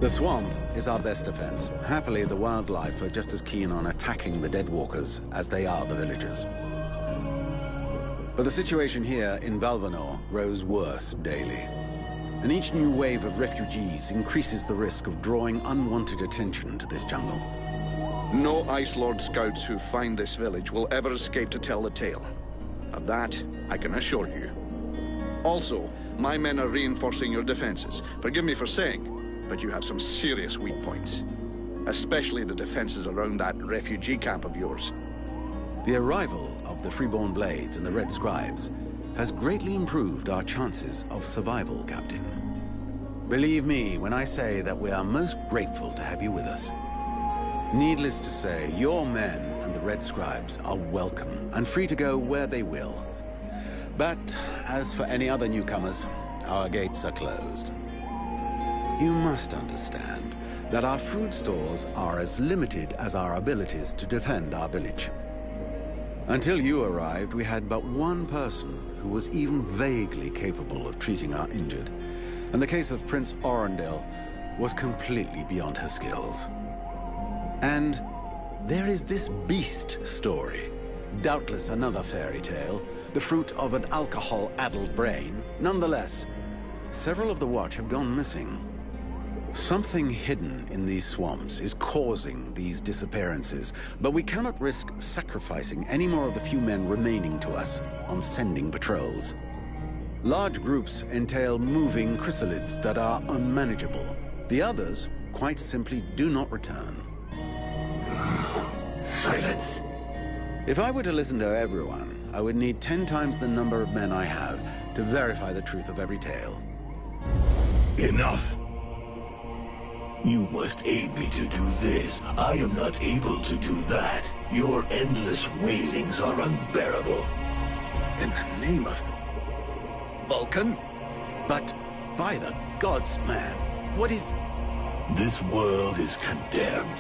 The swamp is our best defense. Happily, the wildlife are just as keen on attacking the dead walkers as they are the villagers. But the situation here in Valvanor grows worse daily. And each new wave of refugees increases the risk of drawing unwanted attention to this jungle. No Ice Lord scouts who find this village will ever escape to tell the tale. Of that, I can assure you. Also, my men are reinforcing your defenses. Forgive me for saying, but you have some serious weak points. Especially the defenses around that refugee camp of yours. The arrival of the Freeborn Blades and the Red Scribes has greatly improved our chances of survival, Captain. Believe me when I say that we are most grateful to have you with us. Needless to say, your men and the Red Scribes are welcome and free to go where they will. But as for any other newcomers, our gates are closed. You must understand that our food stores are as limited as our abilities to defend our village. Until you arrived, we had but one person who was even vaguely capable of treating our injured, and the case of Prince Orendil was completely beyond her skills. And there is this beast story, doubtless another fairy tale, the fruit of an alcohol-addled brain. Nonetheless, several of the Watch have gone missing. Something hidden in these swamps is causing these disappearances, but we cannot risk sacrificing any more of the few men remaining to us on sending patrols. Large groups entail moving chrysalids that are unmanageable. The others quite simply do not return. Silence. If I were to listen to everyone, I would need 10 times the number of men I have to verify the truth of every tale. Enough. You must aid me to do this. I am not able to do that. Your endless wailings are unbearable. In the name of Vulcan? But by the gods, man, what is... This world is condemned.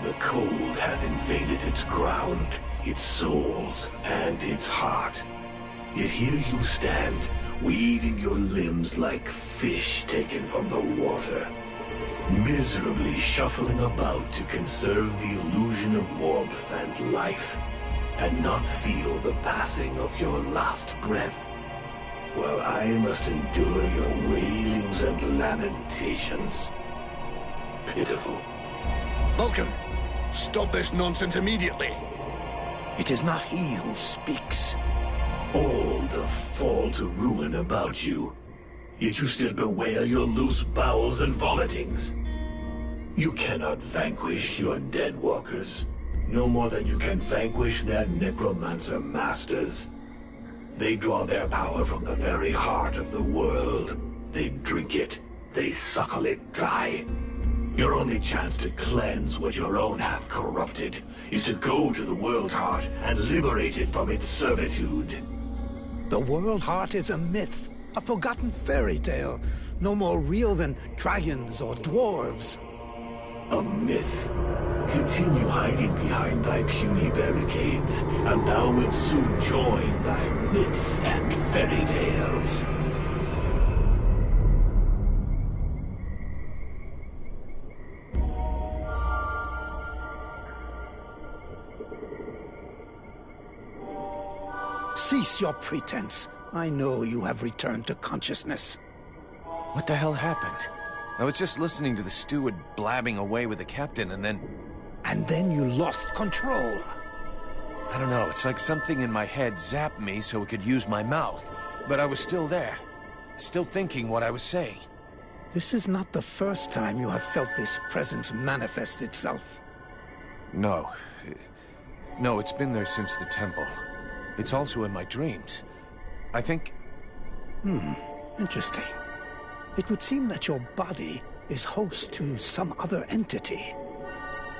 The cold hath invaded its ground, its souls, and its heart. Yet here you stand, weaving your limbs like fish taken from the water. Miserably shuffling about to conserve the illusion of warmth and life, and not feel the passing of your last breath, while I must endure your wailings and lamentations. Pitiful. Vulcan, stop this nonsense immediately. It is not he who speaks. All the fall to ruin about you. Yet you still bewail your loose bowels and vomitings. You cannot vanquish your dead walkers, no more than you can vanquish their necromancer masters. They draw their power from the very heart of the world. They drink it, they suckle it dry. Your only chance to cleanse what your own hath corrupted is to go to the World Heart and liberate it from its servitude. The World Heart is a myth. A forgotten fairy tale, no more real than dragons or dwarves. A myth. Continue hiding behind thy puny barricades, and thou wilt soon join thy myths and fairy tales. Cease your pretense. I know you have returned to consciousness. What the hell happened? I was just listening to the steward blabbing away with the captain, and then... And then you lost control. I don't know, it's like something in my head zapped me so it could use my mouth. But I was still there, still thinking what I was saying. This is not the first time you have felt this presence manifest itself. No. No, it's been there since the temple. It's also in my dreams. I think... Interesting. It would seem that your body is host to some other entity.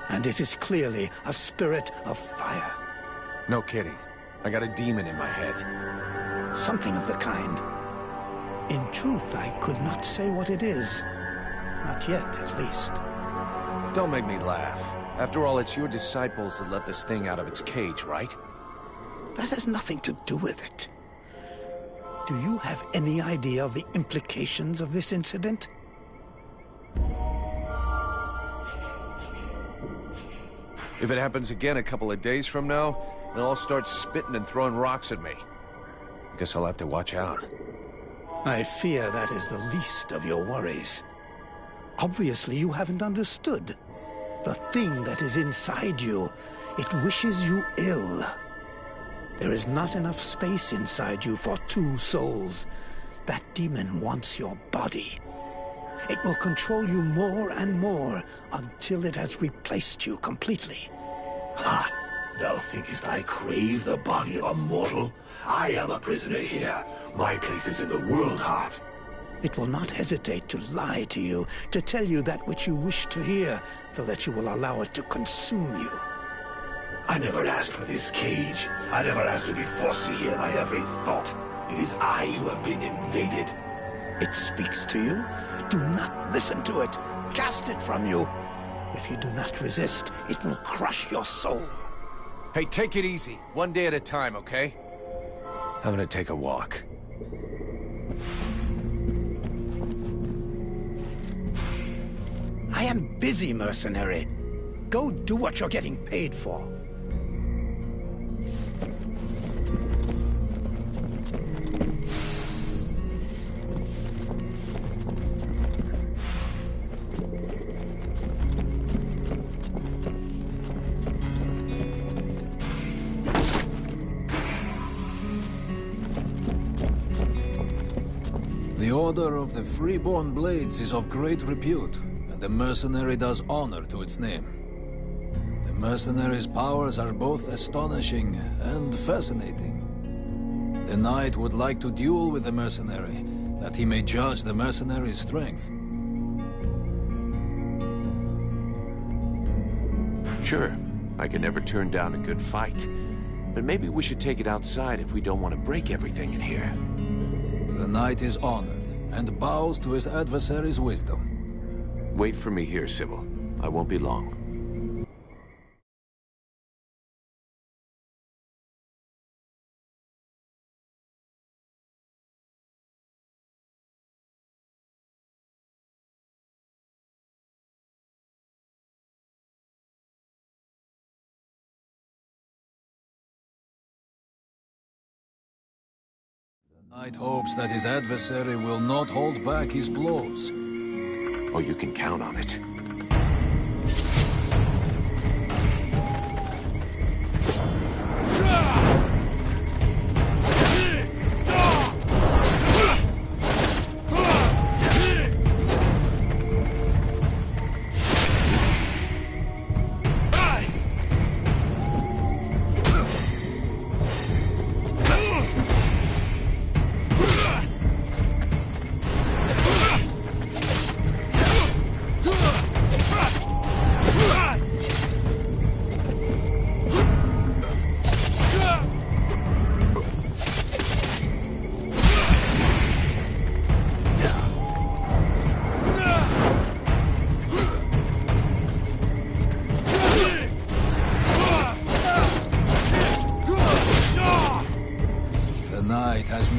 And it is clearly a spirit of fire. No kidding. I got a demon in my head. Something of the kind. In truth, I could not say what it is. Not yet, at least. Don't make me laugh. After all, it's your disciples that let this thing out of its cage, right? That has nothing to do with it. Do you have any idea of the implications of this incident? If it happens again a couple of days from now, they'll all start spitting and throwing rocks at me. I guess I'll have to watch out. I fear that is the least of your worries. Obviously, you haven't understood. The thing that is inside you, it wishes you ill. There is not enough space inside you for two souls. That demon wants your body. It will control you more and more until it has replaced you completely. Ha! Thou thinkest I crave the body of a mortal? I am a prisoner here. My place is in the world heart. It will not hesitate to lie to you, to tell you that which you wish to hear, so that you will allow it to consume you. I never asked for this cage. I never asked to be forced to hear my every thought. It is I who have been invaded. It speaks to you. Do not listen to it. Cast it from you. If you do not resist, it will crush your soul. Hey, take it easy. One day at a time, okay? I'm gonna take a walk. I am busy, mercenary. Go do what you're getting paid for. The Order of the Freeborn Blades is of great repute, and the mercenary does honor to its name. The mercenary's powers are both astonishing and fascinating. The knight would like to duel with the mercenary, that he may judge the mercenary's strength. Sure, I can never turn down a good fight. But maybe we should take it outside if we don't want to break everything in here. The knight is honored, and bows to his adversary's wisdom. Wait for me here, Sybil. I won't be long. The knight hopes that his adversary will not hold back his blows. Oh, you can count on it.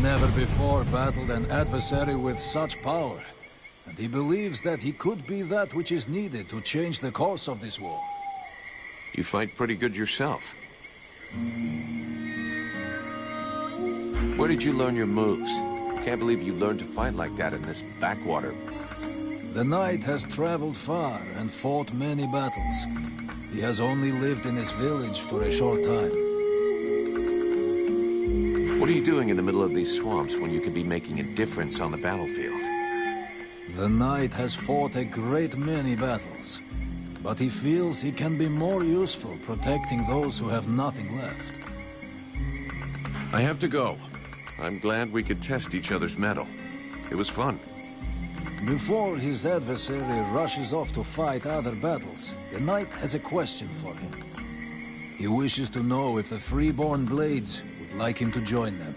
Never before battled an adversary with such power, and he believes that he could be that which is needed to change the course of this war. You fight pretty good yourself. Where did you learn your moves? Can't believe you learned to fight like that in this backwater. The knight has traveled far and fought many battles. He has only lived in this village for a short time. What are you doing in the middle of these swamps when you could be making a difference on the battlefield? The knight has fought a great many battles, but he feels he can be more useful protecting those who have nothing left. I have to go. I'm glad we could test each other's mettle. It was fun. Before his adversary rushes off to fight other battles, the knight has a question for him. He wishes to know if the Freeborn Blades would like him to join them.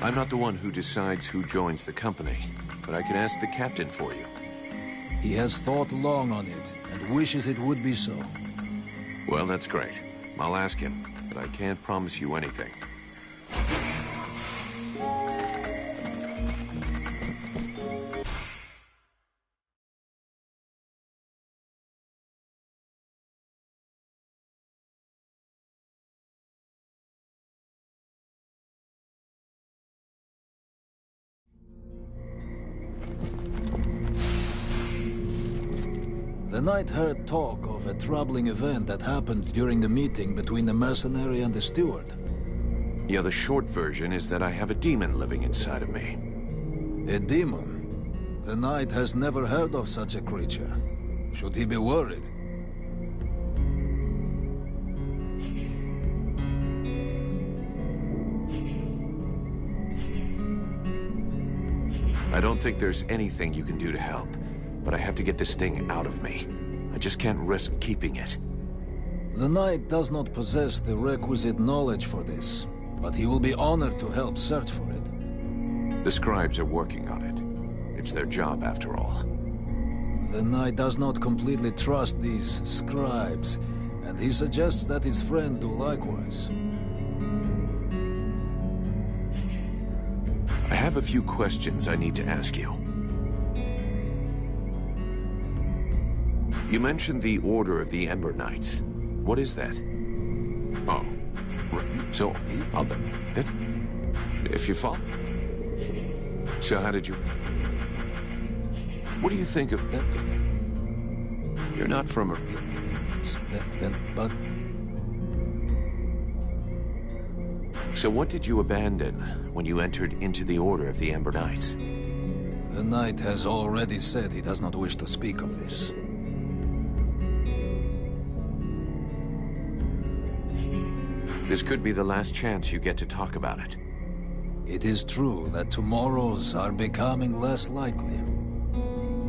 I'm not the one who decides who joins the company, but I can ask the captain for you. He has thought long on it, and wishes it would be so. Well, that's great. I'll ask him, but I can't promise you anything. The knight heard talk of a troubling event that happened during the meeting between the mercenary and the steward. Yeah, the short version is that I have a demon living inside of me. A demon? The knight has never heard of such a creature. Should he be worried? I don't think there's anything you can do to help, but I have to get this thing out of me. I just can't risk keeping it. The knight does not possess the requisite knowledge for this, but he will be honored to help search for it. The scribes are working on it. It's their job, after all. The knight does not completely trust these scribes, and he suggests that his friend do likewise. I have a few questions I need to ask you. You mentioned the Order of the Ember Knights. What is that? Oh. So, I'll bet. That's... If you fall... So how did you... What do you think of that? You're not from a... But... So what did you abandon when you entered into the Order of the Ember Knights? The knight has already said he does not wish to speak of this. This could be the last chance you get to talk about it. It is true that tomorrows are becoming less likely.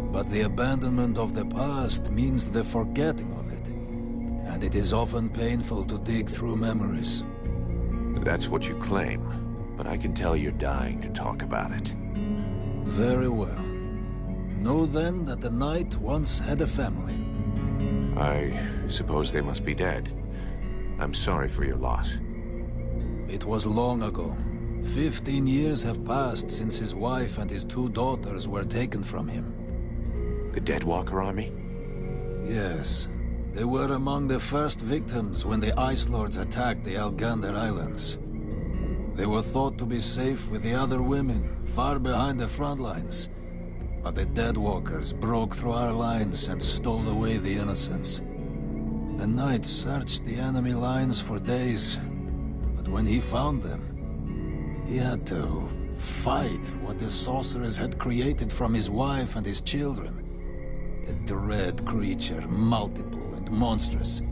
But the abandonment of the past means the forgetting of it. And it is often painful to dig through memories. That's what you claim, but I can tell you're dying to talk about it. Very well. Know then that the knight once had a family. I suppose they must be dead. I'm sorry for your loss. It was long ago. 15 years have passed since his wife and his 2 daughters were taken from him. The Deadwalker army? Yes. They were among the first victims when the Ice Lords attacked the Algander Islands. They were thought to be safe with the other women, far behind the front lines. But the Deadwalkers broke through our lines and stole away the innocents. The knight searched the enemy lines for days, but when he found them, he had to fight what the sorcerers had created from his wife and his children. A dread creature, multiple and monstrous.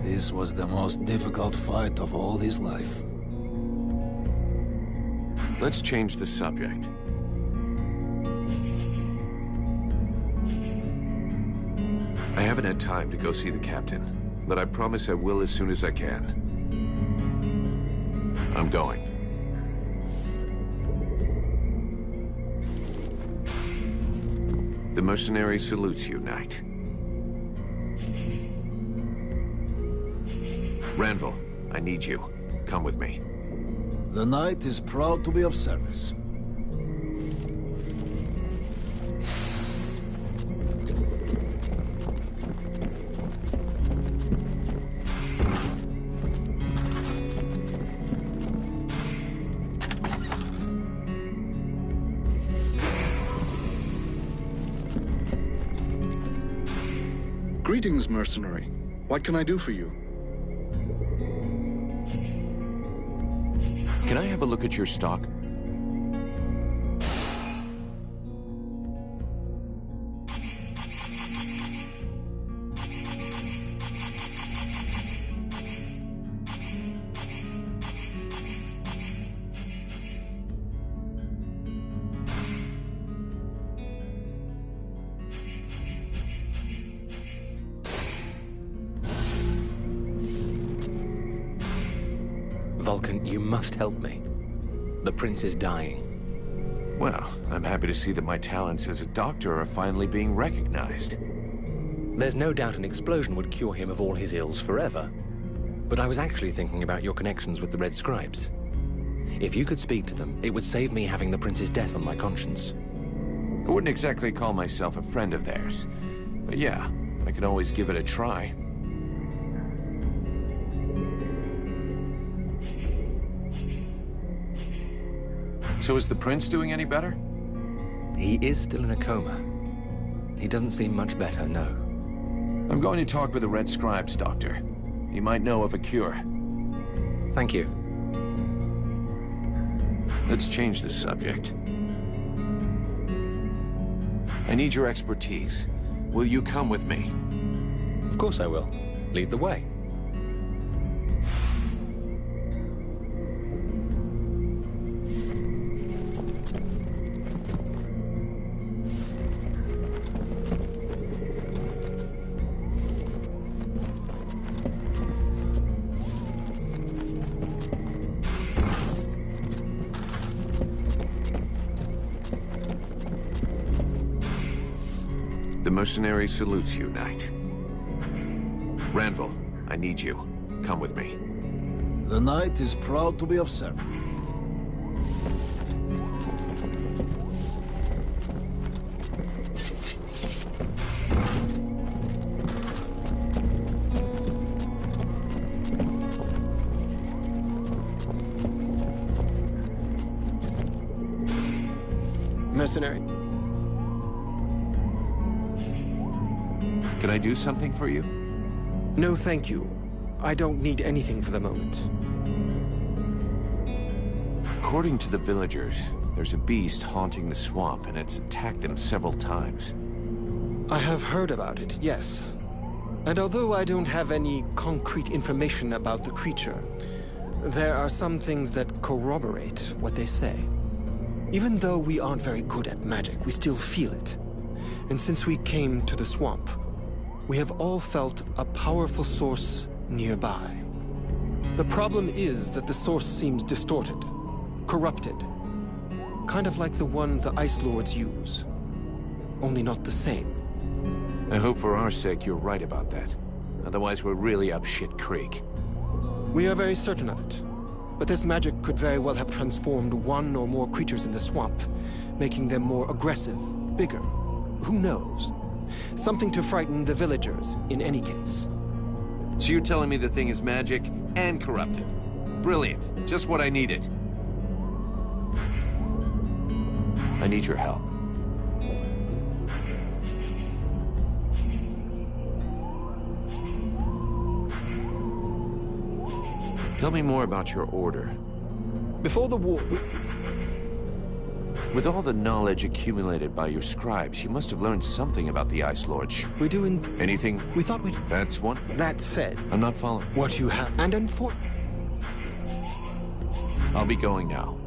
This was the most difficult fight of all his life. Let's change the subject. I haven't had time to go see the captain, but I promise I will as soon as I can. I'm going. The mercenary salutes you, knight. Ranville, I need you. Come with me. The knight is proud to be of service. Greetings, mercenary. What can I do for you? Can I have a look at your stock? Vulcan, you must help me. The prince is dying. Well, I'm happy to see that my talents as a doctor are finally being recognized. There's no doubt an explosion would cure him of all his ills forever. But I was actually thinking about your connections with the Red Scribes. If you could speak to them, it would save me having the prince's death on my conscience. I wouldn't exactly call myself a friend of theirs. But yeah, I could always give it a try. So is the prince doing any better? He is still in a coma. He doesn't seem much better, no. I'm going to talk with the Red Scribes, Doctor. He might know of a cure. Thank you. Let's change the subject. I need your expertise. Will you come with me? Of course I will. Lead the way. The mercenary salutes you, Knight. Ranville, I need you. Come with me. The knight is proud to be of service. Mercenary. Can I do something for you? No, thank you. I don't need anything for the moment. According to the villagers, there's a beast haunting the swamp, and it's attacked them several times. I have heard about it, yes. And although I don't have any concrete information about the creature, there are some things that corroborate what they say. Even though we aren't very good at magic, we still feel it. And since we came to the swamp, we have all felt a powerful source nearby. The problem is that the source seems distorted, corrupted. Kind of like the one the Ice Lords use. Only not the same. I hope for our sake you're right about that. Otherwise we're really up shit creek. We are very certain of it. But this magic could very well have transformed one or more creatures in the swamp, making them more aggressive, bigger. Who knows? Something to frighten the villagers, in any case. So you're telling me the thing is magic and corrupted? Brilliant. Just what I needed. I need your help. Tell me more about your order. Before the war... With all the knowledge accumulated by your scribes, you must have learned something about the Ice Lords. We do in... Anything? We thought we'd... That's one? That said... I'm not following. What you have... And I'll be going now.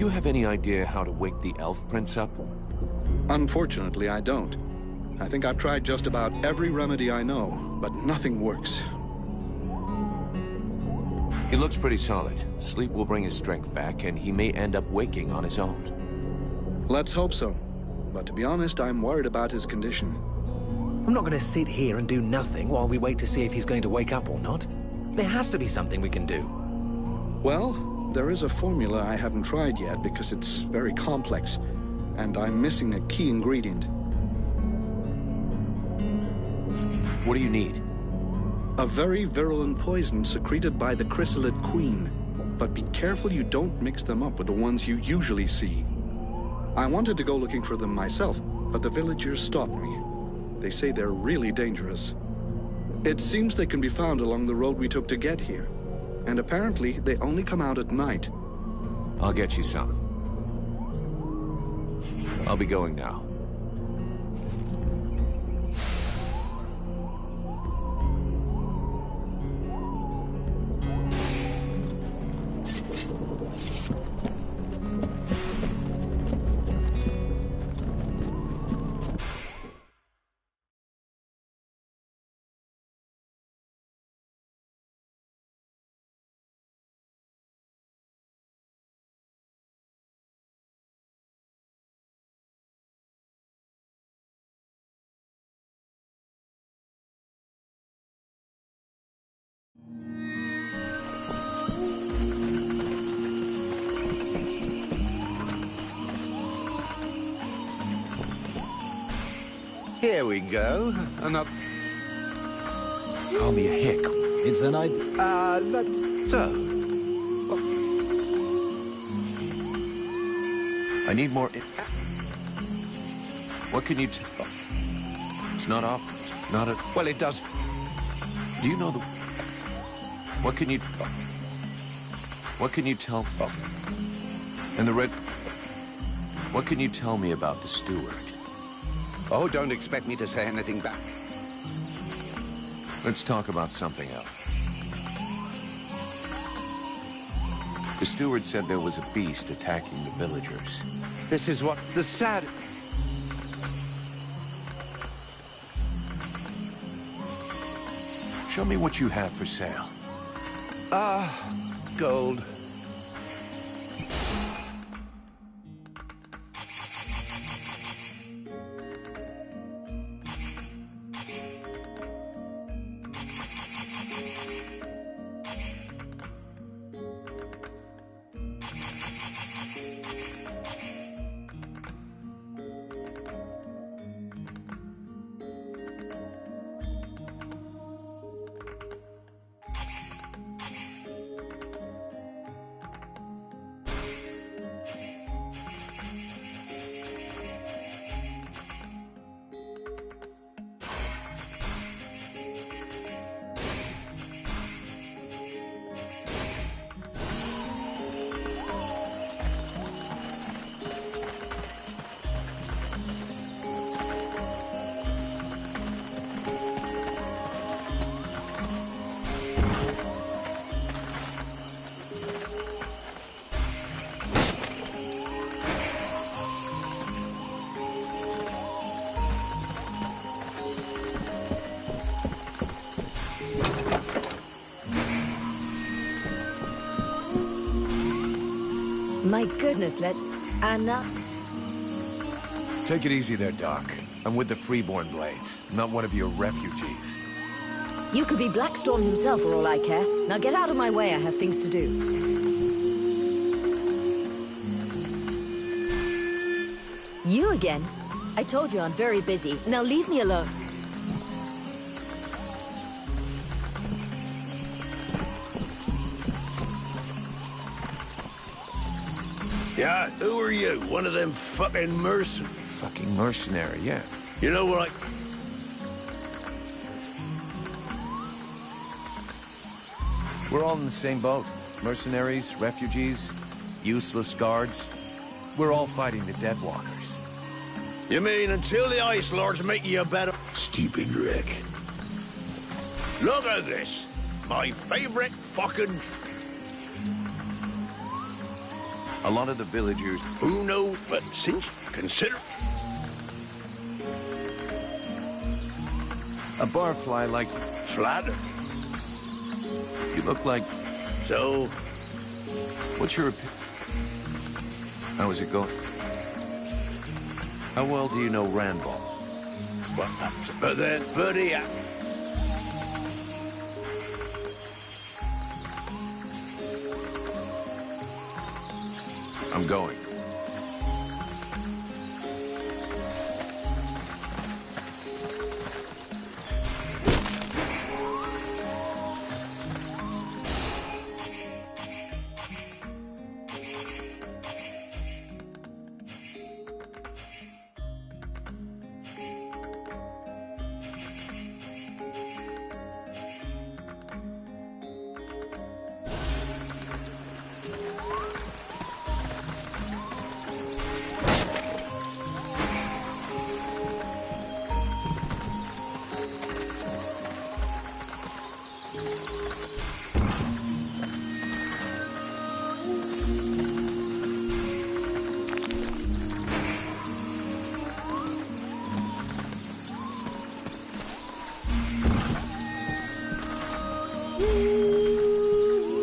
you have any idea how to wake the elf prince up? Unfortunately, I don't. I think I've tried just about every remedy I know, but nothing works. He looks pretty solid. Sleep will bring his strength back, and he may end up waking on his own. Let's hope so. But to be honest, I'm worried about his condition. I'm not going to sit here and do nothing while we wait to see if he's going to wake up or not. There has to be something we can do. Well, there is a formula I haven't tried yet because it's very complex, and I'm missing a key ingredient. What do you need? A very virulent poison secreted by the chrysalid queen. But be careful you don't mix them up with the ones you usually see. I wanted to go looking for them myself, but the villagers stopped me. They say they're really dangerous. It seems they can be found along the road we took to get here. And apparently, they only come out at night. I'll get you some. I'll be going now. Here we go. Call me a hick. It's an idea. That's so. I need more... What can you tell? It's not off. Not a... Well, it does. Do you know the... What can you... What can you tell... And the red... What can you tell me about the steward? Oh, don't expect me to say anything back. Let's talk about something else. The steward said there was a beast attacking the villagers. This is what the sad... Show me what you have for sale. Gold. My goodness, Anna... Take it easy there, Doc. I'm with the Freeborn Blades, not one of your refugees. You could be Blackstorm himself for all I care. Now get out of my way, I have things to do. You again? I told you I'm very busy. Now leave me alone. Yeah, who are you? One of them fucking mercenaries? Fucking mercenary, yeah. You know what We're all in the same boat. Mercenaries, refugees, useless guards. We're all fighting the Deadwalkers. You mean until the Ice Lords make you a better... Stupid Rick. Look at this. My favorite fucking... A lot of the villagers... Who knows, but since consider... A barfly like... Flatter. You look like... So... What's your opinion? How is it going? How well do you know Randall? But then, buddy, I'm going.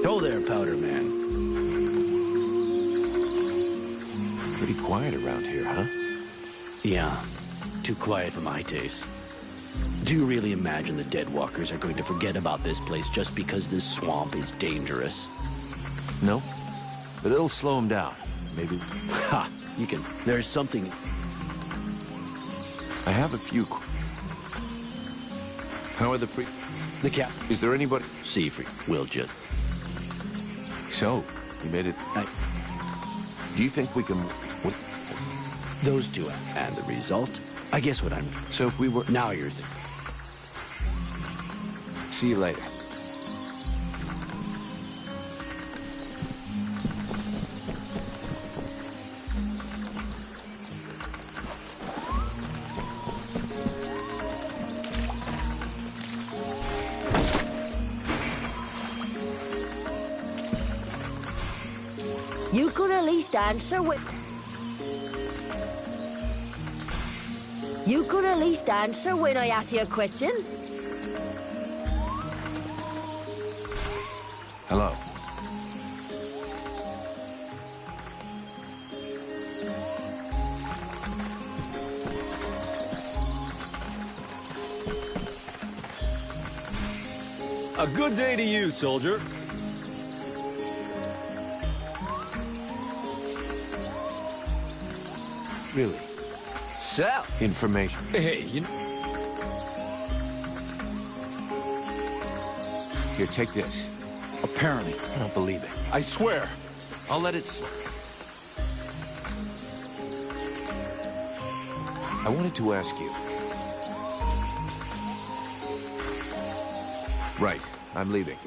Ho there, Powder Man. Pretty quiet around here, huh? Yeah, too quiet for my taste. Do you really imagine the Deadwalkers are going to forget about this place just because this swamp is dangerous? No, but it'll slow them down. Maybe... Ha! You can... There's something... I have a few... How are the free... The cap... Is there anybody... Seafree, will just... So, you made it... Do you think we can... What? Those two, and the result? I guess what I'm... So if we were... Now you're thinking. See you later. You could at least answer with... You could at least answer when I ask you a question. Hello. A good day to you, soldier. Really? So, Information. hey, Here, take this. apparently, I don't believe it. I swear. I'll let it slip. I wanted to ask you. Right, I'm leaving.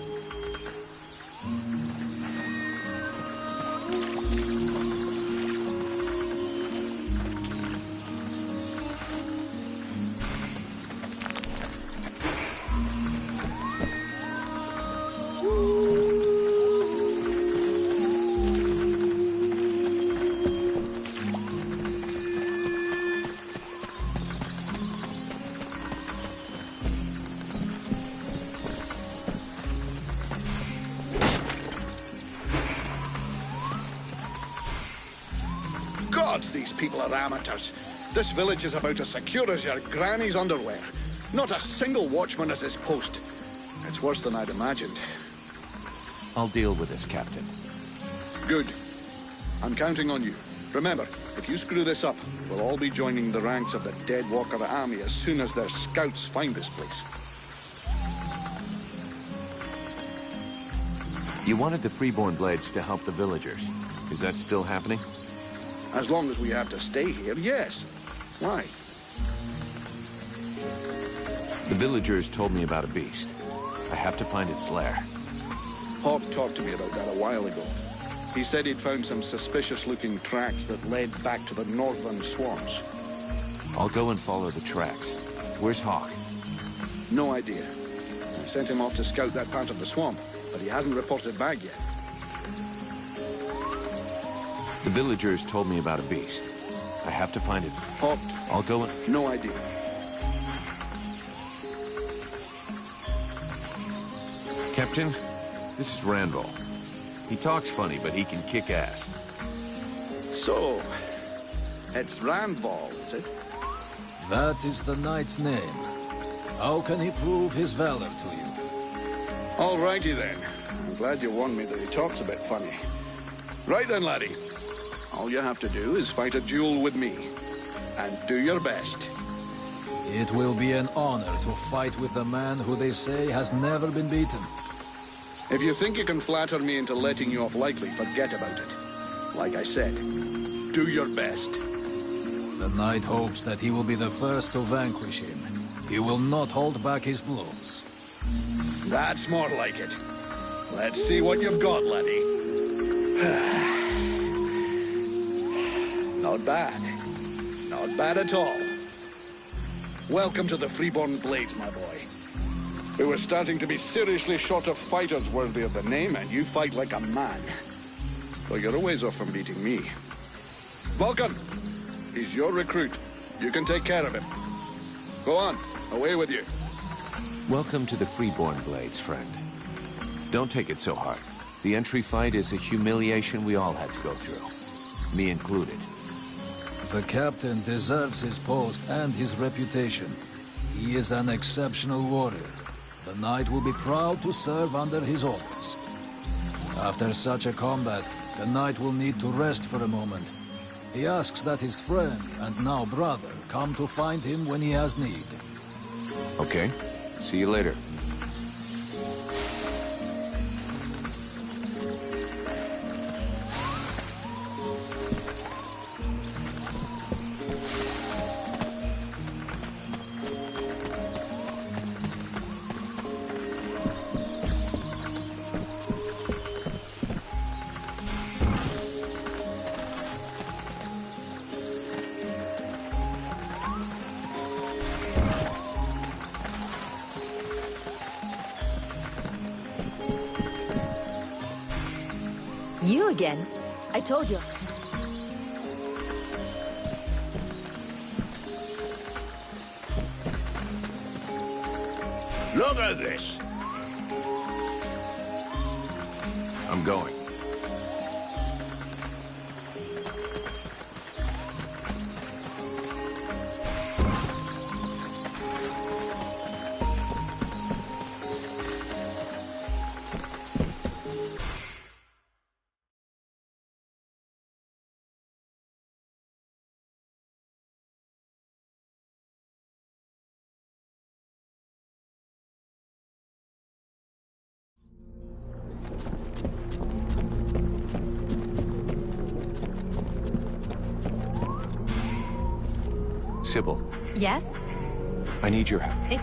Gods, these people are amateurs. This village is about as secure as your granny's underwear. Not a single watchman at his post. It's worse than I'd imagined. I'll deal with this, Captain. Good. I'm counting on you. Remember, if you screw this up, we'll all be joining the ranks of the Deadwalker army as soon as their scouts find this place. You wanted the Freeborn Blades to help the villagers. Is that still happening? As long as we have to stay here, yes. Why? The villagers told me about a beast. I have to find its lair. Hawk talked to me about that a while ago. He said he'd found some suspicious-looking tracks that led back to the northern swamps. I'll go and follow the tracks. Where's Hawk? No idea. I sent him off to scout that part of the swamp, but he hasn't reported back yet. The villagers told me about a beast. I have to find its... Oh, I'll go and... no idea. Captain, this is Randall. He talks funny, but he can kick ass. So, it's Randall, is it? That is the knight's name. How can he prove his valor to you? Alrighty then. I'm glad you warned me that he talks a bit funny. Right then, laddie. All you have to do is fight a duel with me. And do your best. It will be an honor to fight with a man who they say has never been beaten. If you think you can flatter me into letting you off lightly, forget about it. Like I said, do your best. The knight hopes that he will be the first to vanquish him. He will not hold back his blows. That's more like it. Let's see what you've got, laddie. Not bad. Not bad at all. Welcome to the Freeborn Blades, my boy. We were starting to be seriously short of fighters worthy of the name, and you fight like a man. So you're a ways off from beating me. Vulcan, he's your recruit. You can take care of him. Go on, away with you. Welcome to the Freeborn Blades, friend. Don't take it so hard. The entry fight is a humiliation we all had to go through. Me included. The captain deserves his post and his reputation. He is an exceptional warrior. The knight will be proud to serve under his orders. After such a combat, the knight will need to rest for a moment. He asks that his friend, and now brother, come to find him when he has need. Okay. See you later. You again? I told you. Look at this. I'm going. Sybil, Yes? I need your help.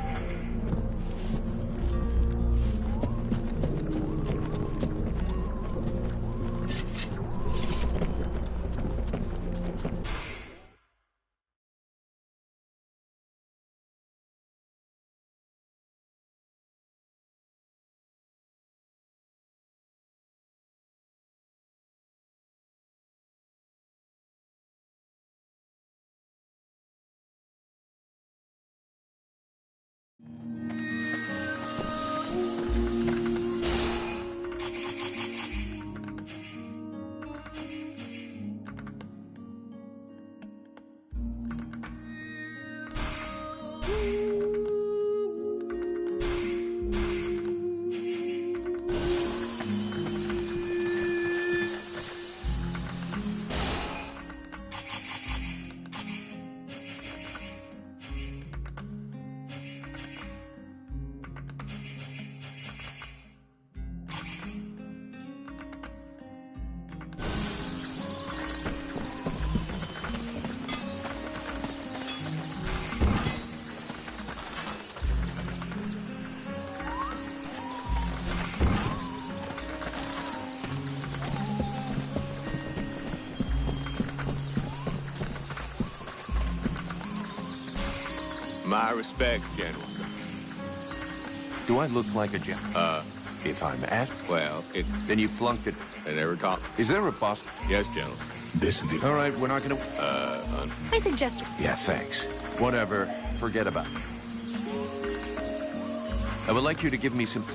My respect, General. Do I look like a general? If I'm asked? Well, Then you flunked it. I never talked. Is there a boss? Yes, General. All right, we're not gonna... I suggest... Yeah, thanks. Whatever. Forget about it. I would like you to give me some...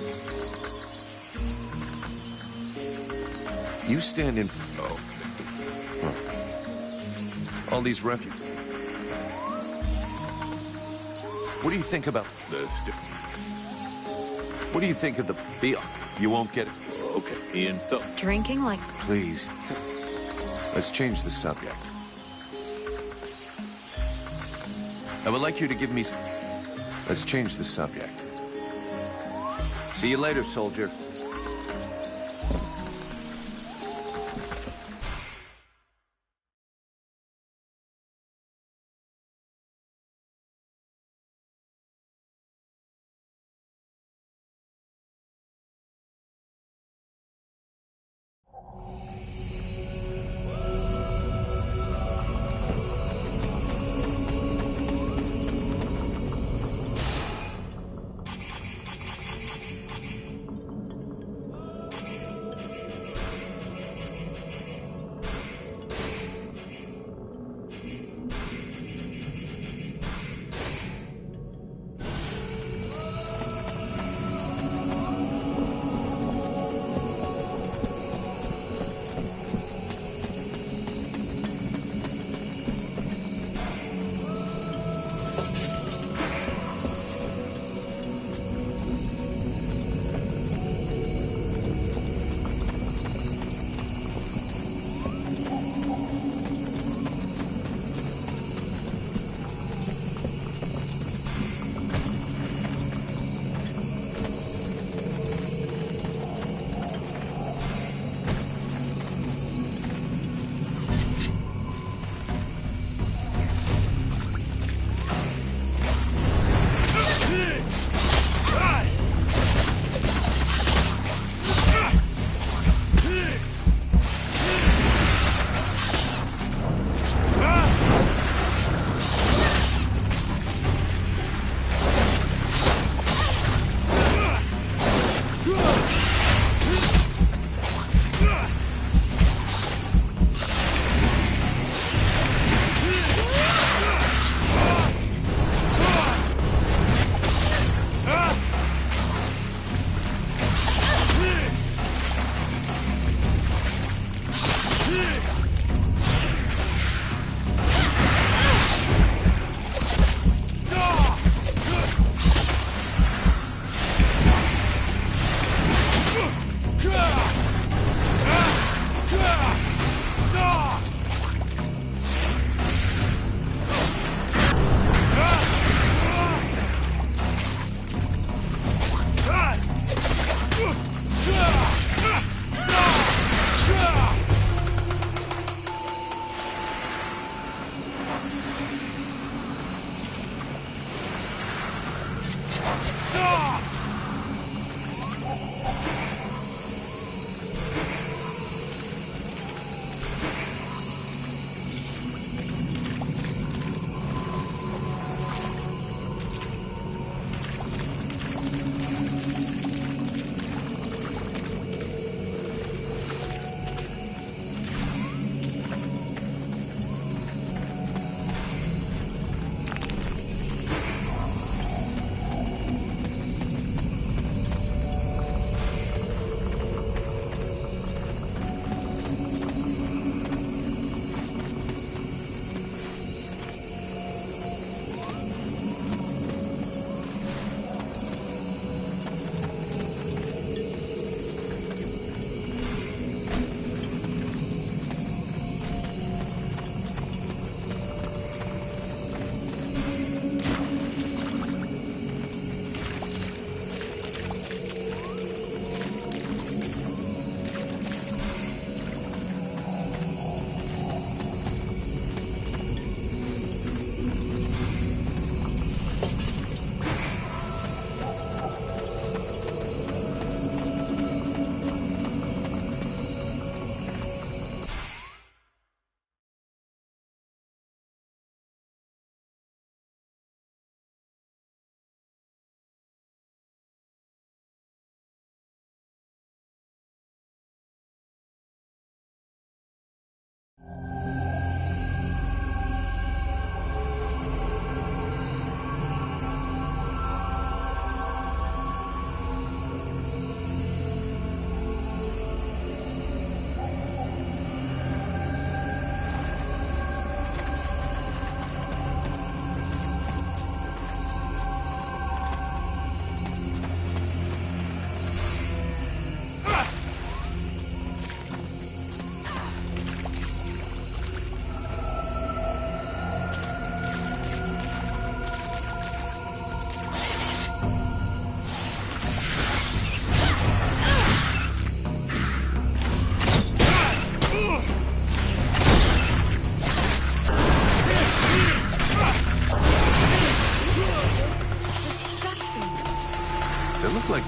You stand in... Oh. All these refugees... What do you think about this? What do you think of the beer? You won't get it. Okay, Ian, so... Drinking like... Please. Let's change the subject. I would like you to give me... Let's change the subject. See you later, soldier.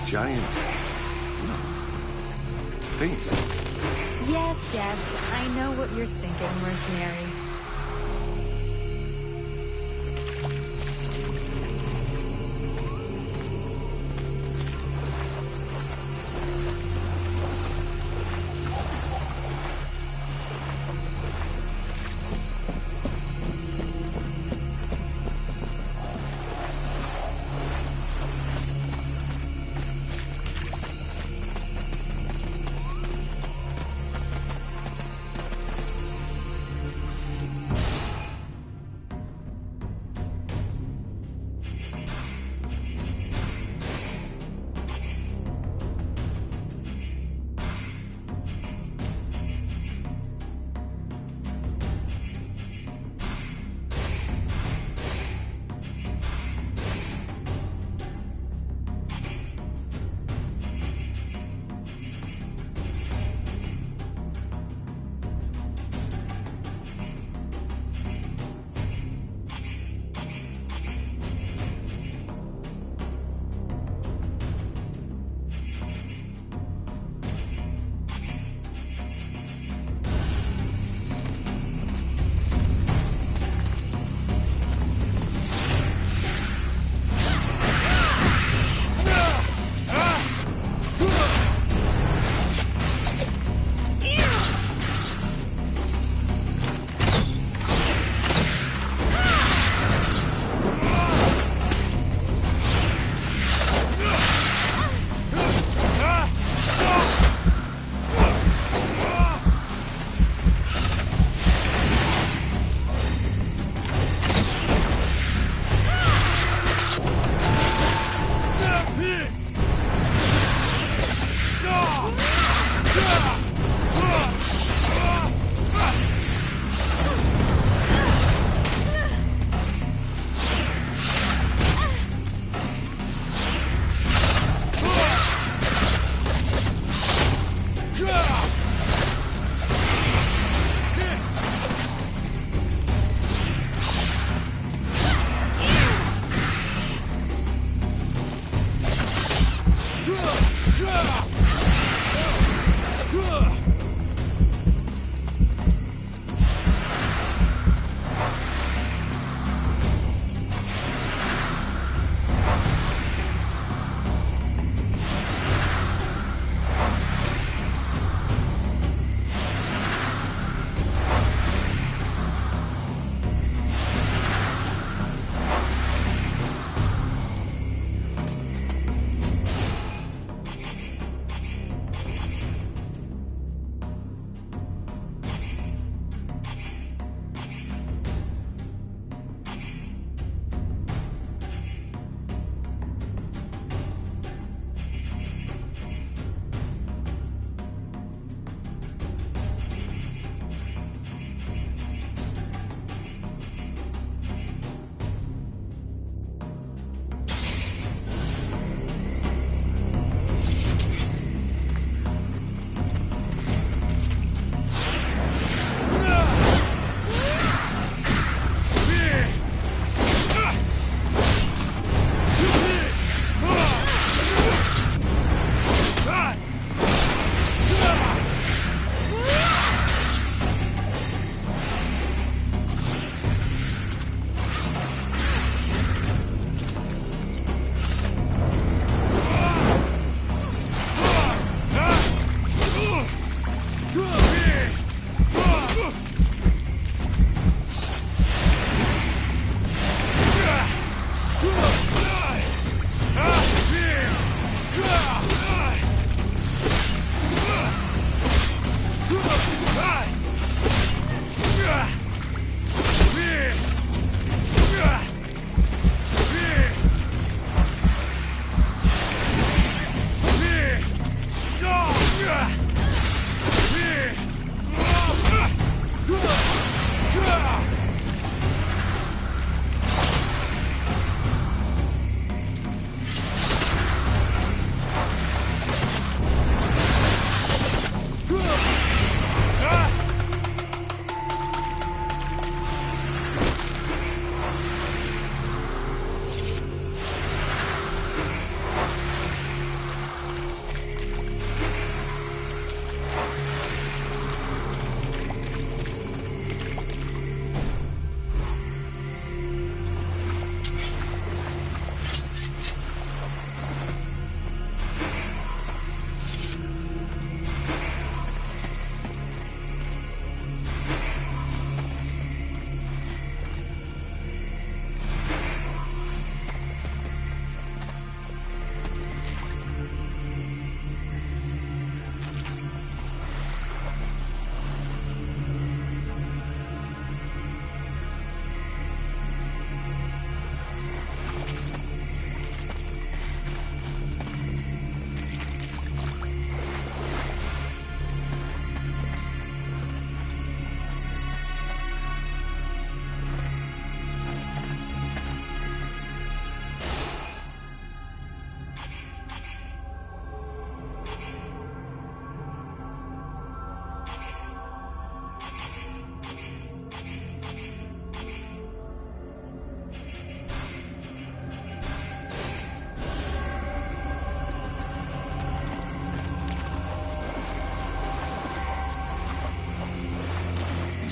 giant things. Yes, yes, I know what you're thinking, mercenary.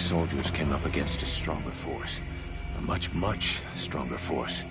soldiers came up against a stronger force. A much, much stronger force.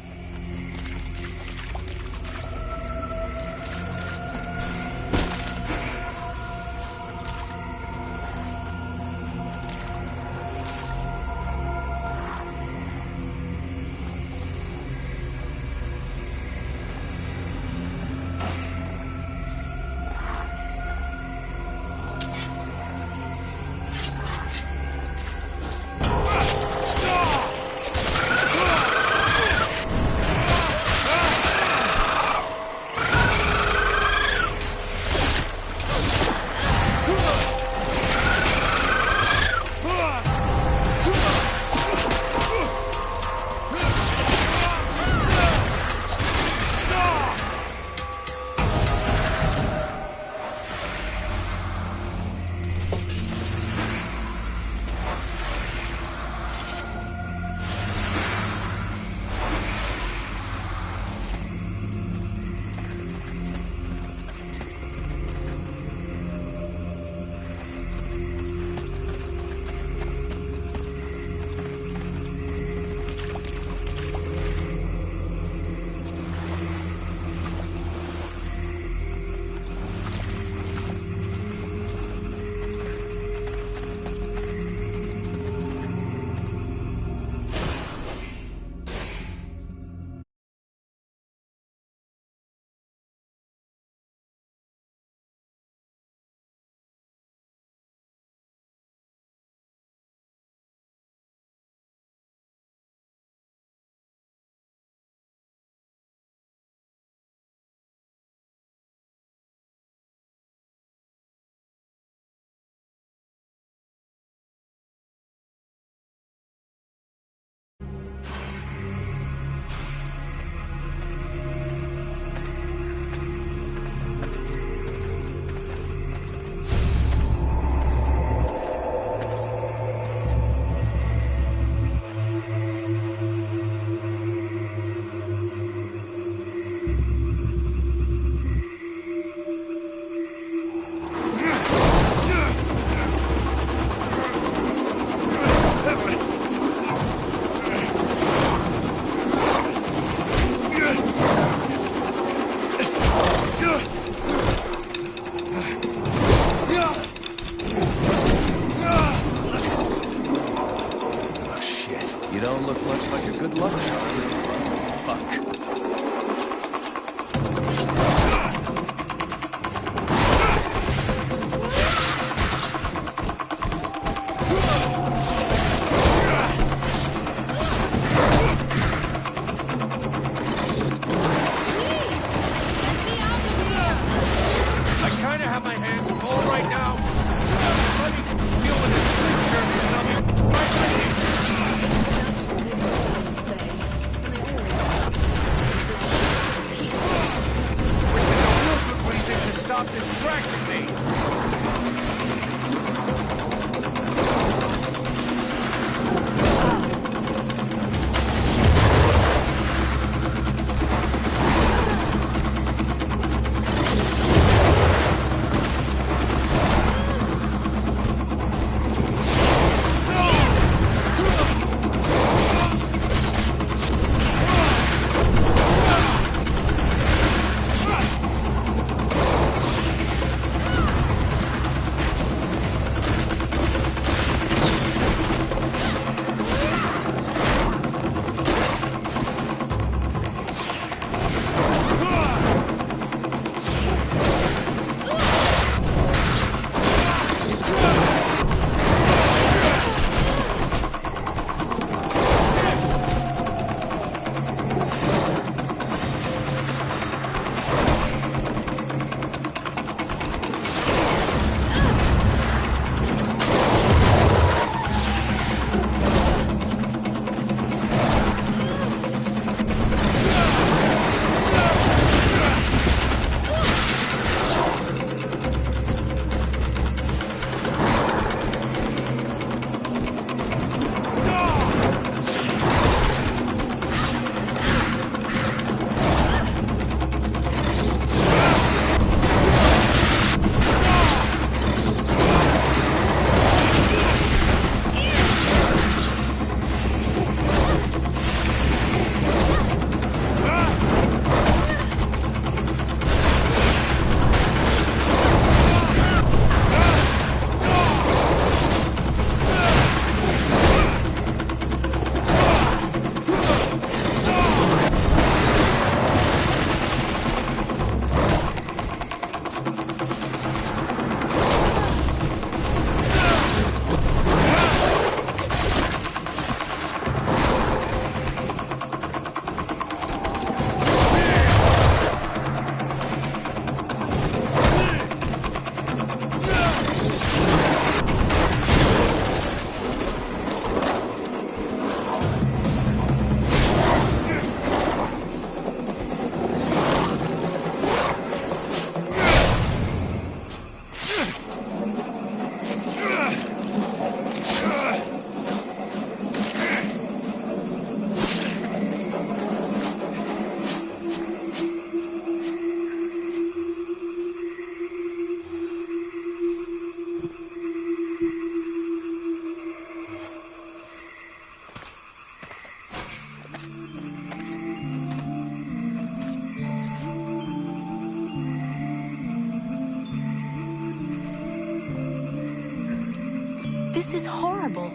This is horrible.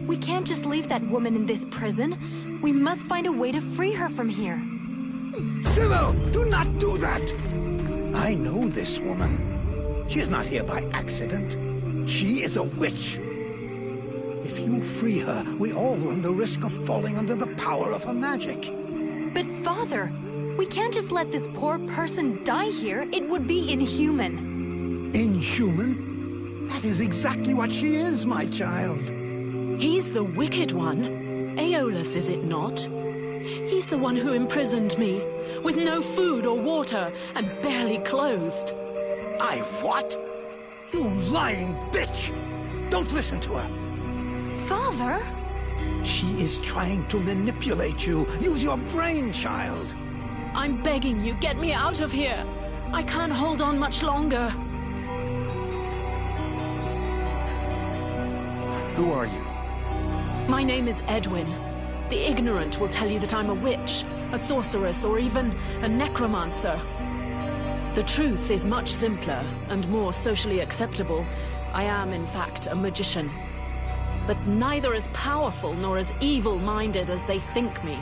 We can't just leave that woman in this prison. We must find a way to free her from here. Sybil, do not do that! I know this woman. She is not here by accident. She is a witch. If you free her, we all run the risk of falling under the power of her magic. But Father, we can't just let this poor person die here. It would be inhuman. Inhuman? That is exactly what she is, my child. He's the wicked one. Aeolus, is it not? He's the one who imprisoned me, with no food or water, and barely clothed. I what? You lying bitch! Don't listen to her. Father? She is trying to manipulate you. Use your brain, child. I'm begging you, get me out of here. I can't hold on much longer. Who are you? My name is Edwin. The ignorant will tell you that I'm a witch, a sorceress, or even a necromancer. The truth is much simpler and more socially acceptable. I am, in fact, a magician. But neither as powerful nor as evil-minded as they think me.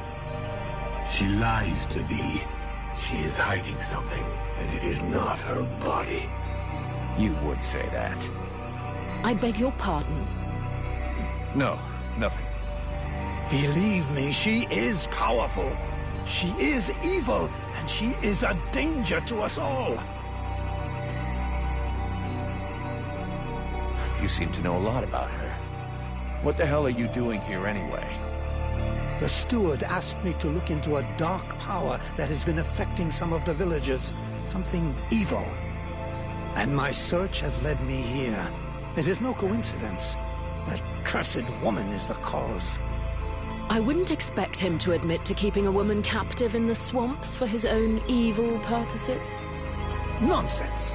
She lies to thee. She is hiding something, and it is not her body. You would say that. I beg your pardon. No, nothing. Believe me, she is powerful. She is evil, and she is a danger to us all. You seem to know a lot about her. What the hell are you doing here anyway? The steward asked me to look into a dark power that has been affecting some of the villagers. Something evil. And my search has led me here. It is no coincidence. That cursed woman is the cause. I wouldn't expect him to admit to keeping a woman captive in the swamps for his own evil purposes. Nonsense!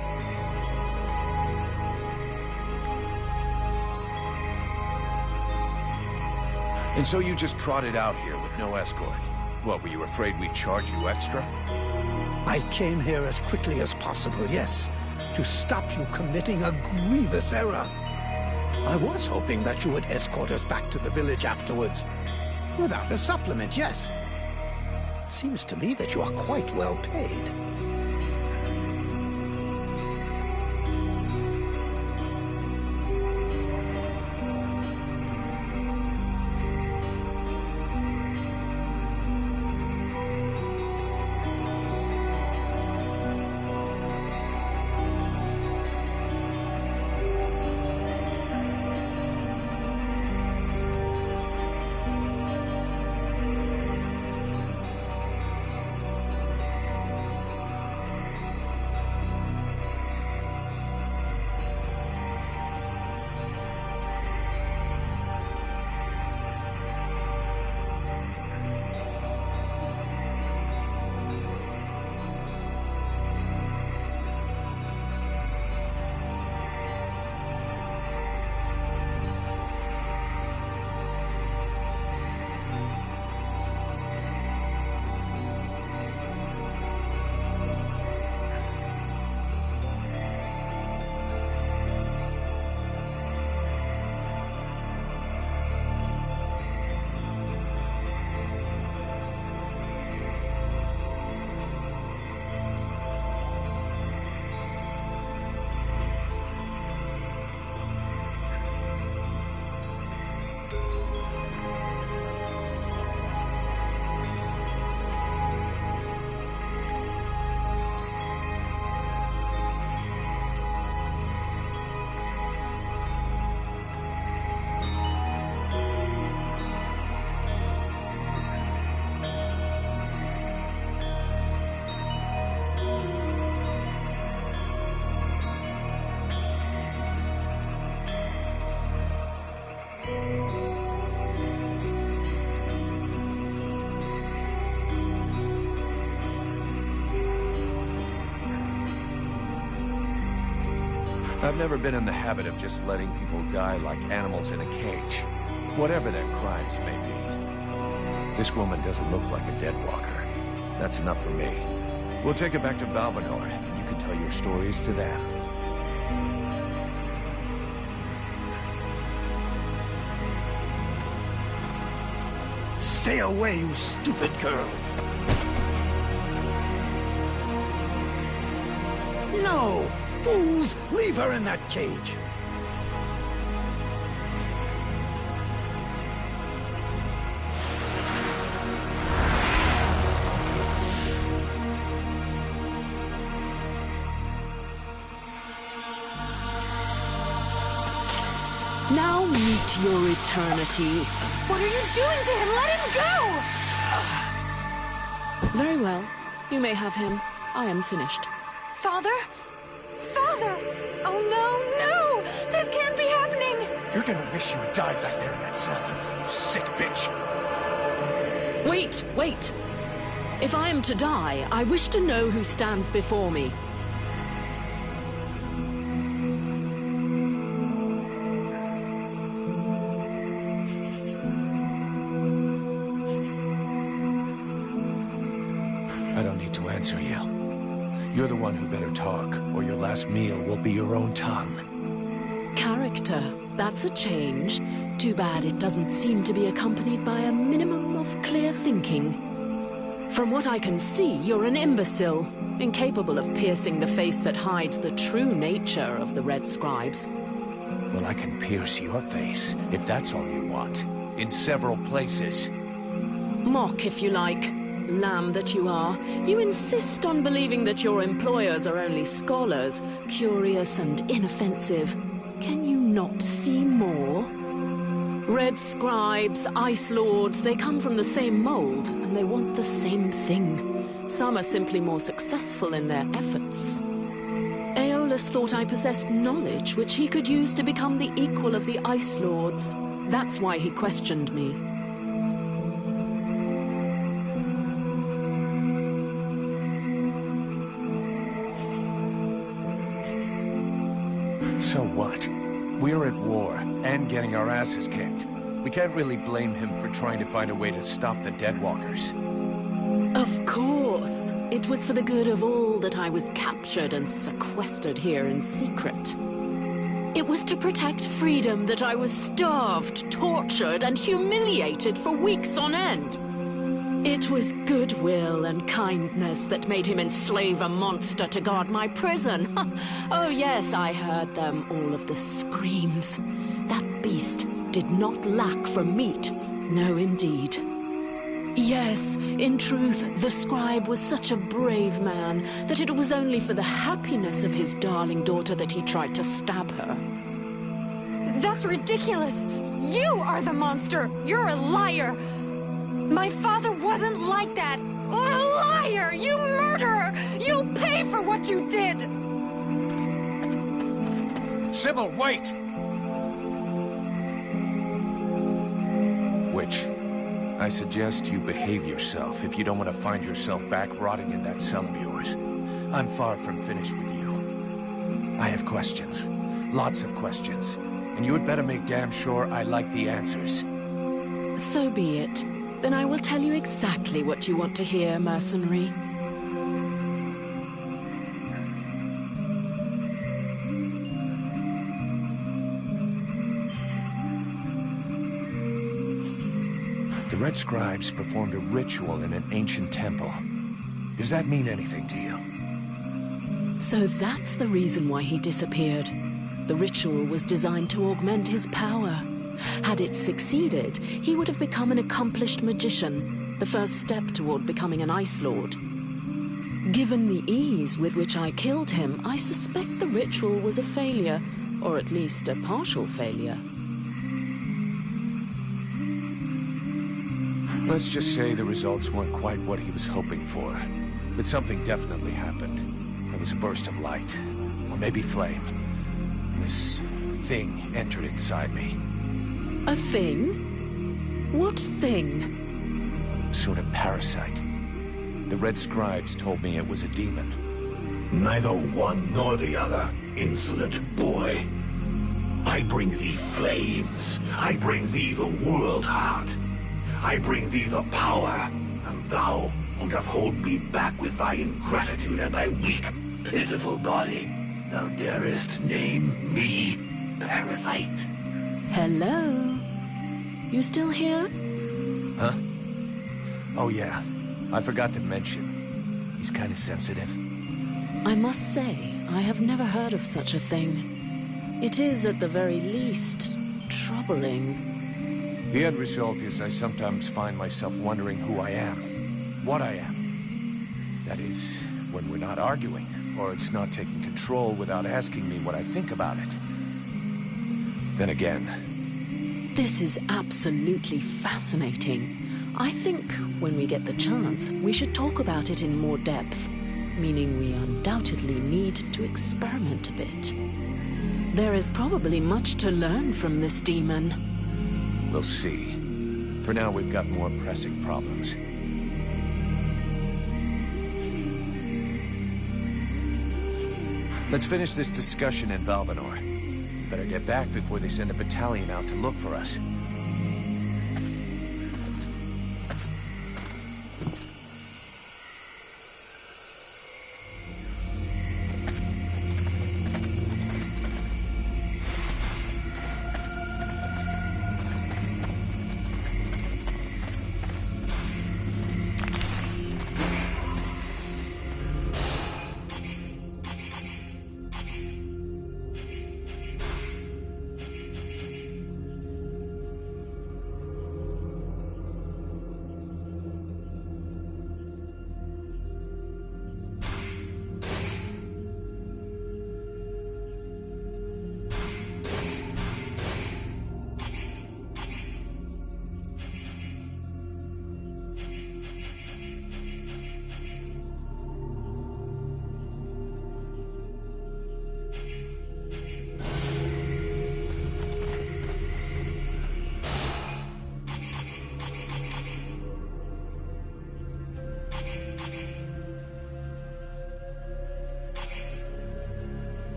And so you just trotted out here with no escort? What, were you afraid we'd charge you extra? I came here as quickly as possible, yes, to stop you committing a grievous error. I was hoping that you would escort us back to the village afterwards. Without a supplement, yes. Seems to me that you are quite well paid. I've never been in the habit of just letting people die like animals in a cage, whatever their crimes may be. This woman doesn't look like a dead walker. That's enough for me. We'll take it back to Valvanor, and you can tell your stories to them. Stay away, you stupid girl! No! Fools! Leave her in that cage! Now meet your eternity. What are you doing to him? Let him go! Very well. You may have him. I am finished. Father? Father! Oh, no, no! This can't be happening! You're gonna wish you had died back there in that cell, you sick bitch! Wait, wait! If I am to die, I wish to know who stands before me. I don't need to answer you. You're the one who better talk, or your last meal will be your own tongue. Character. That's a change. Too bad it doesn't seem to be accompanied by a minimum of clear thinking. From what I can see, you're an imbecile, incapable of piercing the face that hides the true nature of the Red Scribes. Well, I can pierce your face, if that's all you want. In several places. Mock, if you like. Lamb that you are, you insist on believing that your employers are only scholars, curious and inoffensive. Can you not see more? Red Scribes, Ice Lords, they come from the same mold, and they want the same thing. Some are simply more successful in their efforts. Aeolus thought I possessed knowledge which he could use to become the equal of the Ice Lords. That's why he questioned me. So what? We're at war, and getting our asses kicked. We can't really blame him for trying to find a way to stop the Deadwalkers. Of course. It was for the good of all that I was captured and sequestered here in secret. It was to protect freedom that I was starved, tortured, and humiliated for weeks on end. It was goodwill and kindness that made him enslave a monster to guard my prison. Oh yes, I heard them, all of the screams. That beast did not lack for meat. No, indeed. Yes, in truth, the scribe was such a brave man that it was only for the happiness of his darling daughter that he tried to stab her. That's ridiculous! You are the monster! You're a liar! My father wasn't like that! A liar! You murderer! You'll pay for what you did! Sybil, wait! Witch, I suggest you behave yourself if you don't want to find yourself back rotting in that cell of yours. I'm far from finished with you. I have questions. Lots of questions. And you had better make damn sure I like the answers. So be it. Then I will tell you exactly what you want to hear, mercenary. The Red Scribes performed a ritual in an ancient temple. Does that mean anything to you? So that's the reason why he disappeared. The ritual was designed to augment his power. Had it succeeded, he would have become an accomplished magician, the first step toward becoming an Ice Lord. Given the ease with which I killed him, I suspect the ritual was a failure, or at least a partial failure. Let's just say the results weren't quite what he was hoping for. But something definitely happened. There was a burst of light, or maybe flame. This thing entered inside me. A thing? What thing? Sort of parasite. The Red Scribes told me it was a demon. Neither one nor the other, insolent boy. I bring thee flames. I bring thee the world heart. I bring thee the power, and thou wouldst have hold me back with thy ingratitude and thy weak, pitiful body. Thou darest name me parasite. Hello? You still here? Huh? Oh yeah, I forgot to mention. He's kind of sensitive. I must say, I have never heard of such a thing. It is, at the very least, troubling. The end result is I sometimes find myself wondering who I am. What I am. That is, when we're not arguing, or it's not taking control without asking me what I think about it. Then again... This is absolutely fascinating. I think, when we get the chance, we should talk about it in more depth. Meaning we undoubtedly need to experiment a bit. There is probably much to learn from this demon. We'll see. For now, we've got more pressing problems. Let's finish this discussion in Valvanor. Better get back before they send a battalion out to look for us.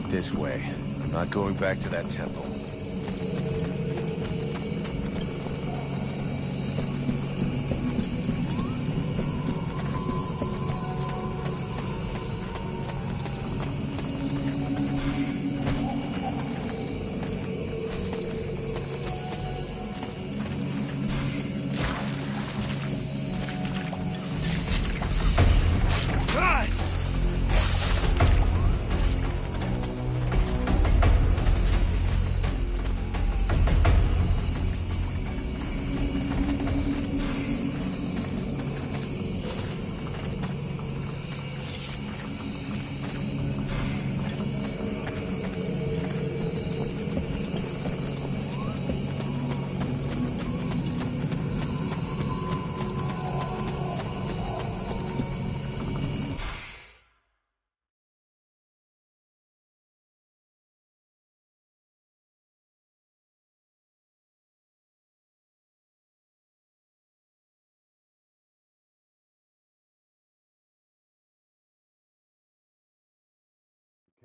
Not this way. I'm not going back to that temple.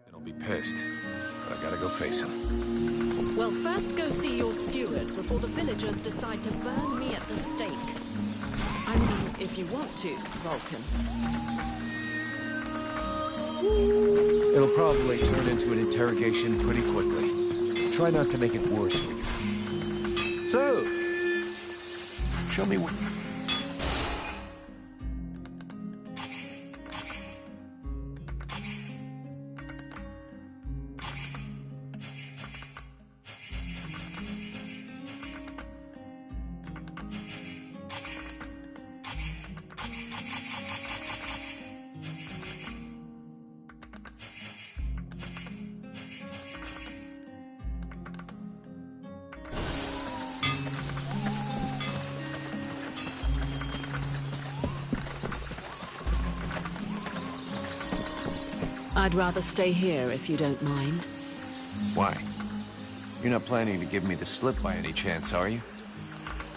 He'll be pissed, but I gotta go face him. Well, first go see your steward before the villagers decide to burn me at the stake. I mean, if you want to, Vulcan. It'll probably turn into an interrogation pretty quickly. Try not to make it worse for you. So, show me what... I'd rather stay here if you don't mind. Why? You're not planning to give me the slip by any chance, are you?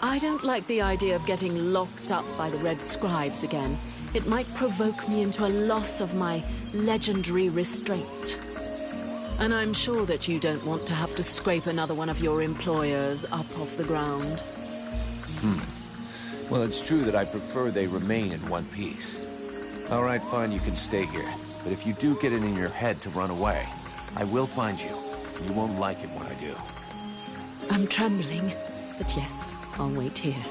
I don't like the idea of getting locked up by the Red Scribes again. It might provoke me into a loss of my legendary restraint. And I'm sure that you don't want to have to scrape another one of your employers up off the ground. Well, it's true that I prefer they remain in one piece. All right, fine, you can stay here. But if you do get it in your head to run away, I will find you. You won't like it when I do. I'm trembling, but yes, I'll wait here.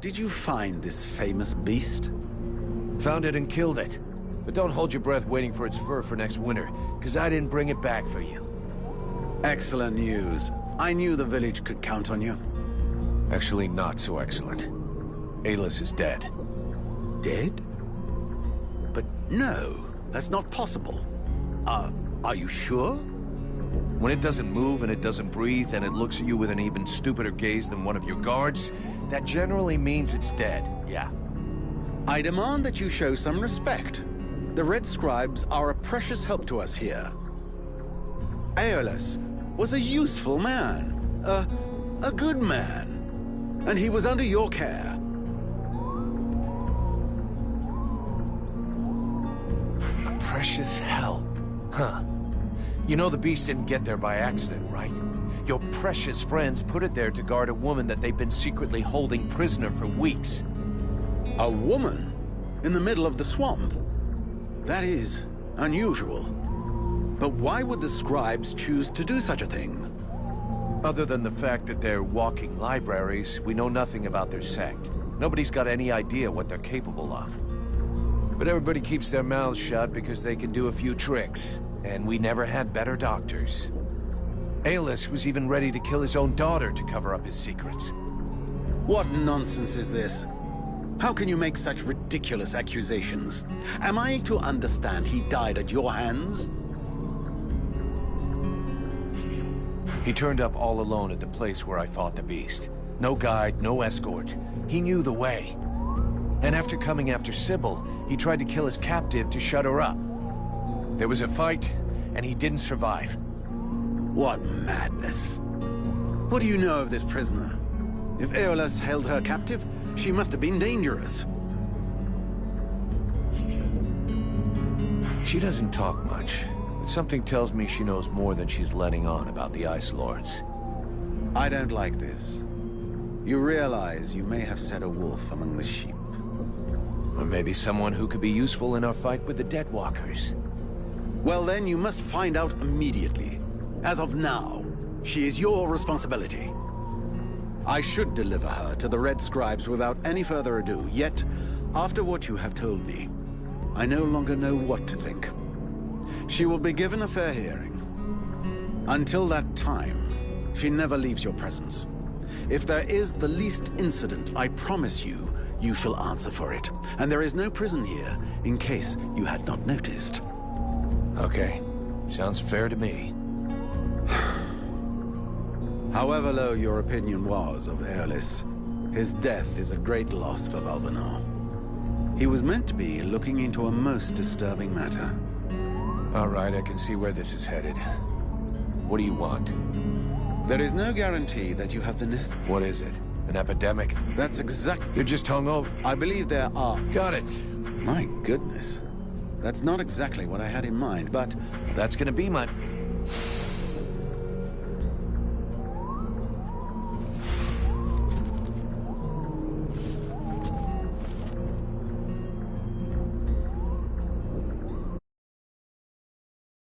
Did you find this famous beast? Found it and killed it. But don't hold your breath waiting for its fur for next winter, because I didn't bring it back for you. Excellent news. I knew the village could count on you. Actually, not so excellent. Alis is dead. Dead? But no, that's not possible. Are you sure? When it doesn't move and it doesn't breathe and it looks at you with an even stupider gaze than one of your guards, that generally means it's dead, yeah. I demand that you show some respect. The Red Scribes are a precious help to us here. Aeolus was a useful man, a good man, and he was under your care. A precious help, huh? You know the beast didn't get there by accident, right? Your precious friends put it there to guard a woman that they've been secretly holding prisoner for weeks. A woman? In the middle of the swamp? That is unusual. But why would the scribes choose to do such a thing? Other than the fact that they're walking libraries, we know nothing about their sect. Nobody's got any idea what they're capable of. But everybody keeps their mouths shut because they can do a few tricks. And we never had better doctors. Aeolus was even ready to kill his own daughter to cover up his secrets. What nonsense is this? How can you make such ridiculous accusations? Am I to understand he died at your hands? He turned up all alone at the place where I fought the beast. No guide, no escort. He knew the way. And after coming after Sybil, he tried to kill his captive to shut her up. There was a fight, and he didn't survive. What madness. What do you know of this prisoner? If Aeolus held her captive, she must have been dangerous. She doesn't talk much, but something tells me she knows more than she's letting on about the Ice Lords. I don't like this. You realize you may have set a wolf among the sheep. Or maybe someone who could be useful in our fight with the Deadwalkers. Well then, you must find out immediately. As of now, she is your responsibility. I should deliver her to the Red Scribes without any further ado, yet, after what you have told me, I no longer know what to think. She will be given a fair hearing. Until that time, she never leaves your presence. If there is the least incident, I promise you, you shall answer for it. And there is no prison here, in case you had not noticed. Okay. Sounds fair to me. However low your opinion was of Aeolus, his death is a great loss for Valvanor. He was meant to be looking into a most disturbing matter. All right, I can see where this is headed. What do you want? There is no guarantee that you have the What is it? An epidemic? That's exactly... You're just hungover? I believe there are... Got it. My goodness. That's not exactly what I had in mind, but... That's gonna be my...